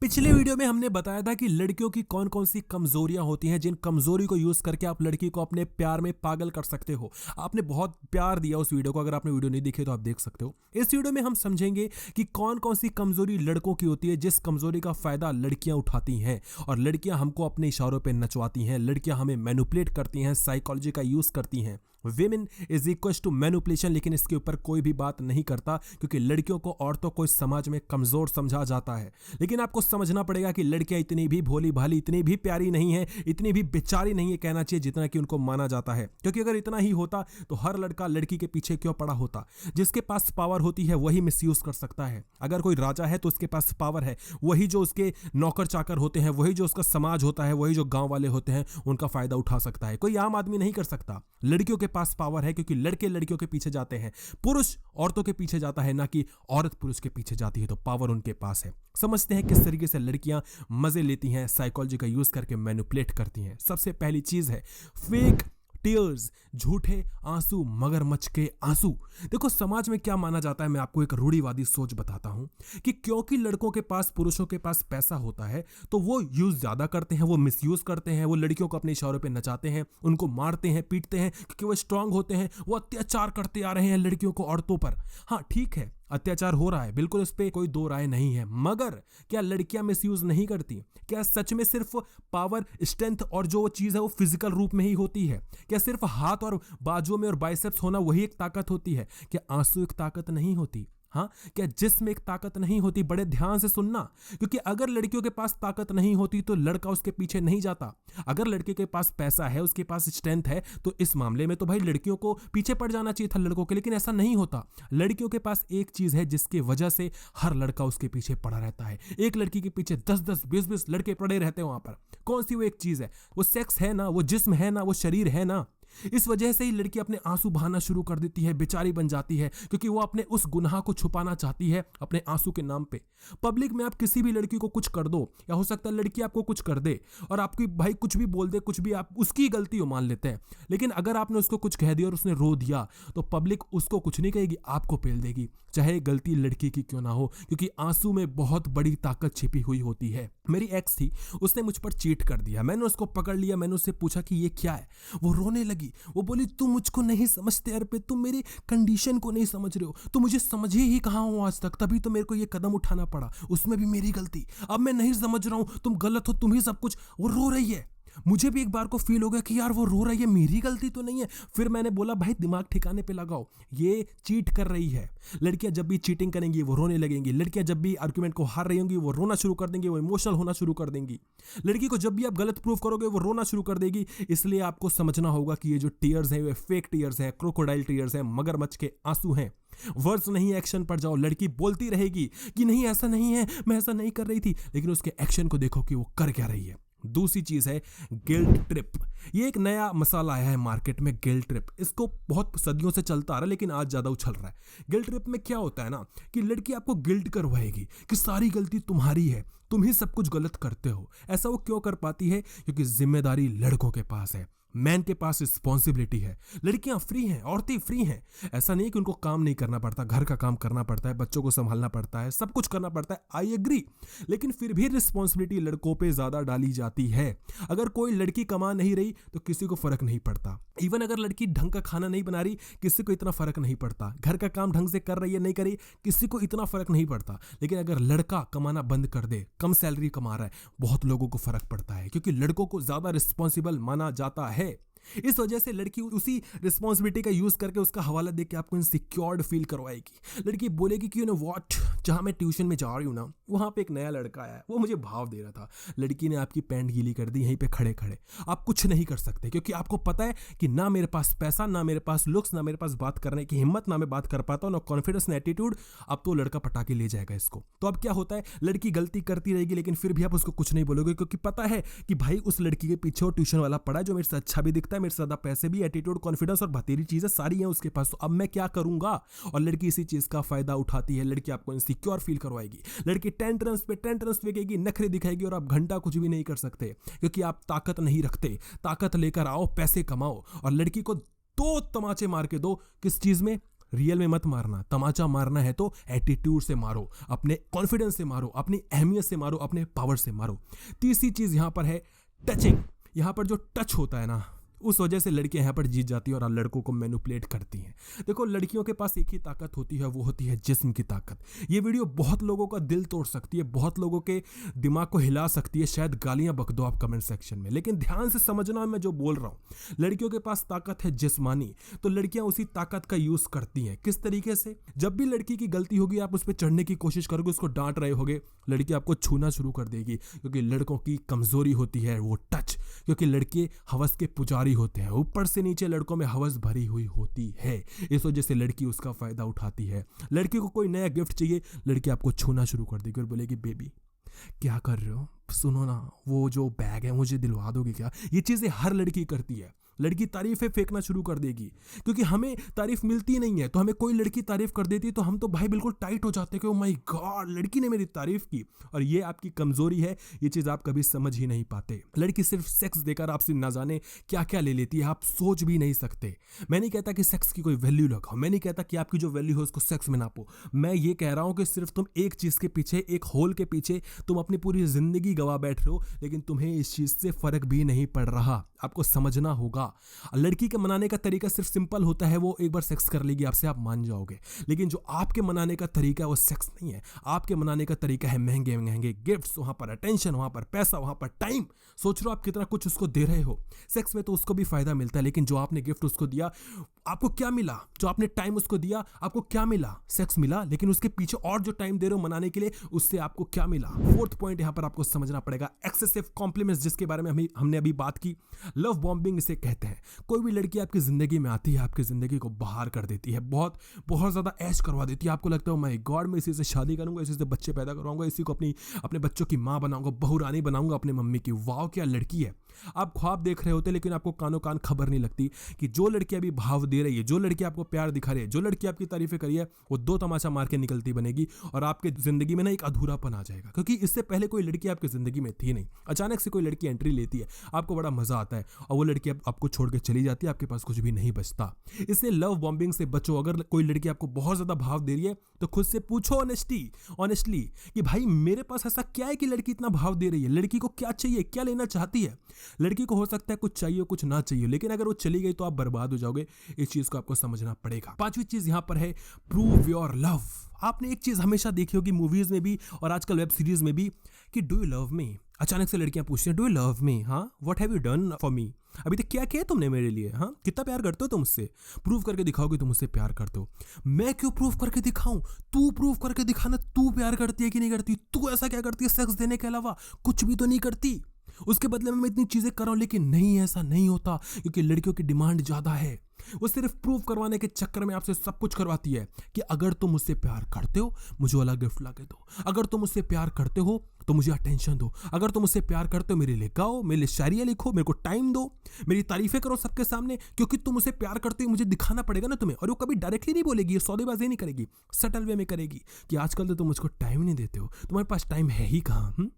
पिछले वीडियो में हमने बताया था कि लड़कियों की कौन कौन सी कमजोरियां होती हैं, जिन कमजोरी को यूज करके आप लड़की को अपने प्यार में पागल कर सकते हो। आपने बहुत प्यार दिया उस वीडियो को, अगर आपने वीडियो नहीं देखी तो आप देख सकते हो। इस वीडियो में हम समझेंगे कि कौन कौन सी कमजोरी लड़कों की होती है, जिस कमजोरी का फायदा लड़कियां उठाती हैं और लड़कियां हमको अपने इशारों पर नचवाती हैं, लड़कियां हमें मैनिपुलेट करती हैं, साइकोलॉजी का यूज करती हैं। Women is equal to manipulation, लेकिन इसके ऊपर कोई भी बात नहीं करता क्योंकि लड़कियों को, औरतों को इस समाज में कमजोर समझा जाता है। लेकिन आपको समझना पड़ेगा कि लड़कियां इतनी भी भोली भाली, इतनी भी प्यारी नहीं है, इतनी भी बेचारी नहीं है कहना चाहिए जितना कि उनको माना जाता है। क्योंकि अगर इतना ही होता तो हर लड़का लड़की के पीछे क्यों पड़ा होता। जिसके पास पावर होती है वही मिसयूज कर सकता है। अगर कोई राजा है तो उसके पास पावर है, वही जो उसके नौकर चाकर होते हैं, वही जो उसका समाज होता है, वही जो गांव वाले होते हैं, उनका फायदा उठा सकता है। कोई आम आदमी नहीं कर सकता। लड़कियों के पास पावर है क्योंकि लड़के लड़कियों के पीछे जाते हैं, पुरुष औरतों के पीछे जाता है, ना कि औरत पुरुष के पीछे जाती है। तो पावर उनके पास है। समझते हैं किस तरीके से लड़कियां मजे लेती हैं, साइकोलॉजी का यूज करके मैनिपुलेट करती हैं। सबसे पहली चीज है फेक टीयर्स, झूठे आंसू, मगरमच्छ के आंसू। देखो समाज में क्या माना जाता है, मैं आपको एक रूढ़िवादी सोच बताता हूं कि क्योंकि लड़कों के पास, पुरुषों के पास पैसा होता है तो वो यूज ज्यादा करते हैं, वो मिसयूज करते हैं, वो लड़कियों को अपने इशारों पे नचाते हैं, उनको मारते हैं, पीटते हैं क्योंकि वो स्ट्रांग होते हैं। वो अत्याचार करते आ रहे हैं लड़कियों को, औरतों पर। हाँ ठीक है, अत्याचार हो रहा है, बिल्कुल, इस पे कोई दो राय नहीं है। मगर क्या लड़कियां मिसयूज नहीं करती? क्या सच में सिर्फ पावर, स्ट्रेंथ और जो चीज है वो फिजिकल रूप में ही होती है? क्या सिर्फ हाथ और बाजुओं में और बाइसेप्स होना वही एक ताकत होती है? क्या आंसू एक ताकत नहीं होती? हाँ, क्या जिस्म एक ताकत नहीं होती? बड़े ध्यान से सुनना, क्योंकि अगर लड़कियों के पास ताकत नहीं होती तो लड़का उसके पीछे नहीं जाता। अगर लड़के के पास पैसा है, उसके पास स्ट्रेंथ है, तो इस मामले में तो भाई लड़कियों को पीछे पड़ जाना चाहिए था लड़कों के, लेकिन ऐसा नहीं होता। लड़कियों के पास एक चीज है जिसकी वजह से हर लड़का उसके पीछे पड़ा रहता है। एक लड़की के पीछे 10-10, 20-20 लड़के पड़े रहते हैं वहां पर। कौन सी वो एक चीज है? वो सेक्स है ना, वो जिस्म है ना, वो शरीर है ना। इस वजह से ही लड़की अपने आंसू बहाना शुरू कर देती है, बेचारी बन जाती है, क्योंकि वो अपने उस गुनाह को छुपाना चाहती है अपने आंसू के नाम पे। पब्लिक में आप किसी भी लड़की को कुछ कर दो, या हो सकता है लड़की आपको कुछ कर दे और आपकी भाई कुछ भी बोल दे, कुछ भी, आप उसकी गलती हो मान लेते हैं। लेकिन अगर आपने उसको कुछ कह दिया और उसने रो दिया तो पब्लिक उसको कुछ नहीं कहेगी, आपको पेल देगी, चाहे गलती लड़की की क्यों ना हो, क्योंकि आंसू में बहुत बड़ी ताकत छिपी हुई होती है। मेरी एक्स थी, उसने मुझ पर चीट कर दिया। मैंने उसको पकड़ लिया, मैंने उससे पूछा कि ये क्या है। वो रोने लगी। वो बोली, तुम मुझको नहीं समझते अर्पित, तुम मेरी कंडीशन को नहीं समझ रहे हो, तुम मुझे समझे ही कहाँ हो आज तक, तभी तो मेरे को ये कदम उठाना पड़ा, उसमें भी मेरी गलती, अब मैं नहीं समझ रहा हूँ, तुम गलत हो, तुम ही सब कुछ। वो रो रही है। मुझे भी एक बार को फील हो गया कि यार वो रो रही है, मेरी गलती तो नहीं है। फिर मैंने बोला, भाई दिमाग ठिकाने पे लगाओ, ये चीट कर रही है। लड़कियां जब भी चीटिंग करेंगी वो रोने लगेंगी। लड़कियां जब भी आर्गुमेंट को हार रही होंगी वो रोना शुरू कर देंगी, वो इमोशनल होना शुरू कर देंगी। लड़की को जब भी आप गलत प्रूफ करोगे वो रोना शुरू कर देगी। इसलिए आपको समझना होगा कि ये जो टीयर्स हैं वे फेक टीयर्स हैं, क्रोकोडाइल टीयर्स हैं, मगरमच्छ के आंसू हैं। वर्ड्स नहीं, एक्शन पर जाओ। लड़की बोलती रहेगी कि नहीं ऐसा नहीं है, मैं ऐसा नहीं कर रही थी, लेकिन उसके एक्शन को देखो कि वो कर क्या रही है। दूसरी चीज है गिल्ट ट्रिप। ये एक नया मसाला आया है मार्केट में, गिल्ट ट्रिप। इसको बहुत सदियों से चलता आ रहा है लेकिन आज ज्यादा उछल रहा है। गिल्ट ट्रिप में क्या होता है ना कि लड़की आपको गिल्ट करवाएगी कि सारी गलती तुम्हारी है, तुम ही सब कुछ गलत करते हो। ऐसा वो क्यों कर पाती है? क्योंकि जिम्मेदारी लड़कों के पास है, मैन के पास रिस्पॉन्सिबिलिटी है। लड़कियां फ्री हैं, औरतें फ्री हैं। ऐसा नहीं कि उनको काम नहीं करना पड़ता, घर का काम करना पड़ता है, बच्चों को संभालना पड़ता है, सब कुछ करना पड़ता है, आई एग्री। लेकिन फिर भी रिस्पॉन्सिबिलिटी लड़कों पे ज्यादा डाली जाती है। अगर कोई लड़की कमा नहीं रही तो किसी को फर्क नहीं पड़ता। इवन अगर लड़की ढंग का खाना नहीं बना रही, किसी को इतना फर्क नहीं पड़ता। घर का काम ढंग से कर रही है, नहीं करी, किसी को इतना फर्क नहीं पड़ता। लेकिन अगर लड़का कमाना बंद कर दे, कम सैलरी कमा रहा है, बहुत लोगों को फर्क पड़ता है, क्योंकि लड़कों को ज्यादा रिस्पॉन्सिबल माना जाता है। इस वजह से लड़की उसी रिस्पॉन्सिबिलिटी का यूज करके उसका हवाला देके आपको इनसिक्योर्ड फील करवाएगी। लड़की बोलेगी कि यू नो व्हाट, जहां मैं ट्यूशन में जा रही हूं ना, वहां पे एक नया लड़का आया है, वो मुझे भाव दे रहा था। लड़की ने आपकी पैंट गीली कर दी यहीं पे खड़े खड़े। आप कुछ नहीं कर सकते क्योंकि आपको पता है कि ना मेरे पास पैसा, ना मेरे पास लुक्स, ना मेरे पास बात करने की हिम्मत, ना मैं बात कर पाता हूं, ना कॉन्फिडेंस, ना एटीट्यूड। अब तो लड़का पटा के ले जाएगा इसको। तो अब क्या होता है, लड़की गलती करती रहेगी लेकिन फिर भी आप उसको कुछ नहीं बोलोगे, क्योंकि पता है कि भाई उस लड़की के पीछे वो ट्यूशन वाला पड़ा है जो मेरे से अच्छा भी दिखता है, मेरे से ज्यादा पैसे भी, एटीट्यूड, कॉन्फिडेंस और बतेरी चीजें सारी हैं उसके पास। तो अब मैं क्या करूंगा? और लड़की इसी चीज का फायदा उठाती है। लड़की आपको इनसिक्योर फील करवाएगी। लड़की टेंट्रम्स पे टेंट्रम्स फेंकेगी, नखरे दिखाएगी और आप घंटा कुछ भी नहीं कर सकते क्योंकि आप ताकत नहीं रखते। ताकत लेकर आओ, पैसे कमाओ और लड़की को दो तमाचे मार के दो। किस चीज में? रियल में मत मारना। तमाचा मारना है तो एटीट्यूड से मारो, अपने कॉन्फिडेंस से मारो, अपनी अहमियत से मारो, अपने पावर से मारो। तीसरी चीज यहाँ पर है टचिंग। यहाँ पर जो टच होता है ना, उस वजह से लड़कियां यहाँ पर जीत जाती है और लड़कों को मैनिपुलेट करती हैं। देखो, लड़कियों के पास एक ही ताकत होती है, वो होती है जिस्म की ताकत। ये वीडियो बहुत लोगों का दिल तोड़ सकती है, बहुत लोगों के दिमाग को हिला सकती है, शायद गालियां बक दो आप कमेंट सेक्शन में, लेकिन ध्यान से समझना मैं जो बोल रहा हूँ। लड़कियों के पास ताकत है जिस्मानी, तो लड़कियां उसी ताकत का यूज करती हैं। किस तरीके से? जब भी लड़की की गलती होगी, आप उस पर चढ़ने की कोशिश करोगे, उसको डांट रहे होगे, लड़की आपको छूना शुरू कर देगी, क्योंकि लड़कों की कमजोरी होती है वो टच, क्योंकि लड़के हवस के पुजारी होते हैं। ऊपर से नीचे लड़कों में हवस भरी हुई होती है, इस वजह से लड़की उसका फायदा उठाती है। लड़की को कोई नया गिफ्ट चाहिए, लड़की आपको छूना शुरू कर देगी और बोलेगी बेबी क्या कर रहे हो, सुनो ना वो जो बैग है मुझे दिलवा दोगे क्या? ये चीजें हर लड़की करती है। लड़की तारीफें फेंकना शुरू कर देगी, क्योंकि हमें तारीफ मिलती नहीं है। तो हमें कोई लड़की तारीफ कर देती है तो हम तो भाई बिल्कुल टाइट हो जाते हैं कि ओ माय गॉड, लड़की ने मेरी तारीफ की। और ये आपकी कमजोरी है, ये चीज आप कभी समझ ही नहीं पाते। लड़की सिर्फ सेक्स देकर आपसे ना जाने क्या क्या ले लेती है, आप सोच भी नहीं सकते। मैं नहीं कहता कि सेक्स की कोई वैल्यू लगाओ, मैं नहीं कहता कि आपकी जो वैल्यू हो उसको सेक्स में नापो। मैं ये कह रहा हूं कि सिर्फ तुम एक चीज के पीछे, एक होल के पीछे तुम अपनी पूरी जिंदगी गवा बैठ रहे हो, लेकिन तुम्हें इस चीज से फर्क भी नहीं पड़ रहा। आपको समझना होगा। लड़की के मनाने का तरीका सिर्फ सिंपल होता है, वो एक बार सेक्स कर लेगी आपसे, आप मान जाओगे। लेकिन जो आपके मनाने का तरीका है वो सेक्स नहीं है। आपके मनाने का तरीका है महंगे महंगे गिफ्ट्स, वहां पर अटेंशन, वहां पर पैसा, वहां पर टाइम। सोच रहे हो आप कितना कुछ उसको दे रहे हो। सेक्स में तो उसको भी फायदा मिलता है, लेकिन जो आपने गिफ्ट उसको दिया, आपको क्या मिला? जो आपने टाइम उसको दिया, आपको क्या मिला? सेक्स मिला, लेकिन उसके पीछे और जो टाइम दे रहे हो मनाने के लिए, उससे आपको क्या मिला? फोर्थ पॉइंट यहां पर आपको समझना पड़ेगा, एक्सेसिव कॉम्प्लीमेंट्स, जिसके बारे में हमने अभी बात की। लव बॉम्बिंग इसे कहते हैं। कोई भी लड़की आपकी जिंदगी में आती है, आपकी जिंदगी को बाहर कर देती है, बहुत बहुत ज्यादा ऐश करवा देती है। आपको लगता है माय गॉड, मैं इसी से शादी करूंगा, इसी से बच्चे पैदा करवाऊंगा, इसी को अपने बच्चों की माँ बनाऊंगा, बहुरानी बनाऊंगा अपने मम्मी की। वाह क्या लड़की है। आप ख्वाब देख रहे होते, लेकिन आपको कानों कान खबर नहीं लगती कि जो लड़की अभी भाव दे रही है, जो लड़की आपको प्यार दिखा रही है, जो लड़की आपकी तारीफें करी है, वो दो तमाचा मार के निकलती बनेगी और आपके जिंदगी में ना एक अधूरापन आ जाएगा, क्योंकि इससे पहले कोई लड़की आपकी जिंदगी में थी नहीं। अचानक से कोई लड़की एंट्री लेती है, आपको बड़ा मजा आता है, और वो लड़की आपको छोड़ के चली जाती है, आपके पास कुछ भी नहीं बचता। इसलिए लव बॉम्बिंग से बचो। अगर कोई लड़की आपको बहुत ज्यादा भाव दे रही है, तो खुद से पूछो ऑनेस्टली कि भाई मेरे पास ऐसा क्या है कि लड़की इतना भाव दे रही है? लड़की को क्या चाहिए, क्या लेना चाहती है? लड़की को हो सकता है कुछ चाहिए, कुछ ना चाहिए, लेकिन अगर वो चली गई तो आप बर्बाद हो जाओगे। इस चीज को आपको समझना पड़ेगा। पांचवी चीज यहां पर है प्रूव योर लव। आपने एक चीज हमेशा देखी होगी मूवीज में भी और आजकल वेब सीरीज में भी, कि डू यू लव मी? अचानक से लड़कियां पूछती हैं डू यू लव मी? हाँ, what have you done for me? अभी तक क्या किया तुमने मेरे लिए? हाँ, कितना प्यार करते हो तुम मुझसे? प्रूव करके दिखाओ कि तुम मुझसे प्यार करते हो। मैं क्यों प्रूव करके दिखाऊं? तू प्रूव करके दिखाना, तू प्यार करती है कि नहीं करती। तू ऐसा क्या करती है सेक्स देने के अलावा? कुछ भी तो नहीं करती। उसके बदले में मैं इतनी चीजें कर रहा हूं, लेकिन नहीं, ऐसा नहीं होता, क्योंकि लड़कियों की डिमांड ज्यादा है। वो सिर्फ प्रूव करवाने के चक्कर में आपसे सब कुछ करवाती है कि अगर तुम मुझसे प्यार करते हो, मुझे वाला गिफ्ट ला के दो। अगर तुम मुझसे प्यार करते हो तो मुझे अटेंशन दो। अगर तुम मुझसे प्यार करते हो, मेरे लिए गाओ, मेरे लिए शायरियां लिखो, मेरे को टाइम दो, मेरी तारीफें करो सबके सामने, क्योंकि तुम मुझसे प्यार करते हो, मुझे दिखाना पड़ेगा ना तुम्हें। और वो कभी डायरेक्टली नहीं बोलेगी, ये सौदेबाजी नहीं करेगी, सटल वे में करेगी कि आजकल तो तुम मुझको टाइम नहीं देते हो, तुम्हारे पास टाइम है ही कहाँ।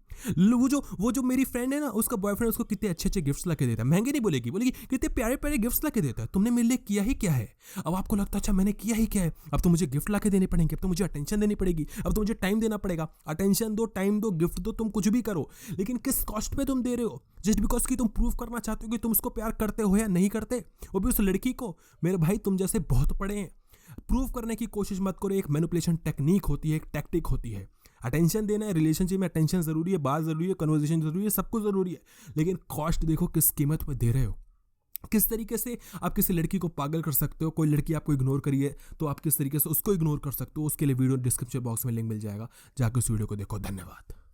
वो जो मेरी फ्रेंड है ना, उसका बॉयफ्रेंड उसको कितने अच्छे अच्छे गिफ्ट्स ला के देता है। महंगे नहीं बोलेगी, बोलेगी कितने प्यारे प्यारे गिफ्ट्स ला के देता है। तुमने मेरे लिए किया ही क्या है? अब आपको लगता है अच्छा मैंने किया ही क्या है, अब तो मुझे गिफ्ट ला के देने पड़ेंगे, अब तो मुझे अटेंशन देनी पड़ेगी, अब तो मुझे टाइम देना पड़ेगा। अटेंशन दो, टाइम दो, गिफ्ट दो, तुम कुछ भी करो, लेकिन किस कॉस्ट पे तुम दे रहे हो? जस्ट बिकॉज कि तुम प्रूव करना चाहते हो कि तुम उसको प्यार करते हो या नहीं करते, वो भी उस लड़की को। मेरे भाई तुम जैसे बहुत पड़े हैं, प्रूव करने की कोशिश मत करो। एक मैनिपुलेशन टेक्निक होती है, एक टैक्टिक होती है। अटेंशन देना है, रिलेशनशिप में अटेंशन जरूरी है, बात जरूरी है, कन्वर्सेशन जरूरी है, सब कुछ जरूरी है, लेकिन कॉस्ट देखो किस कीमत पे दे रहे हो। किस तरीके से आप किसी लड़की को पागल कर सकते हो। कोई लड़की आपको इग्नोर करिए तो आप किस तरीके से उसको इग्नोर कर सकते हो, उसके लिए वीडियो डिस्क्रिप्शन बॉक्स में लिंक मिल जाएगा, जाकर उस वीडियो को देखो। धन्यवाद।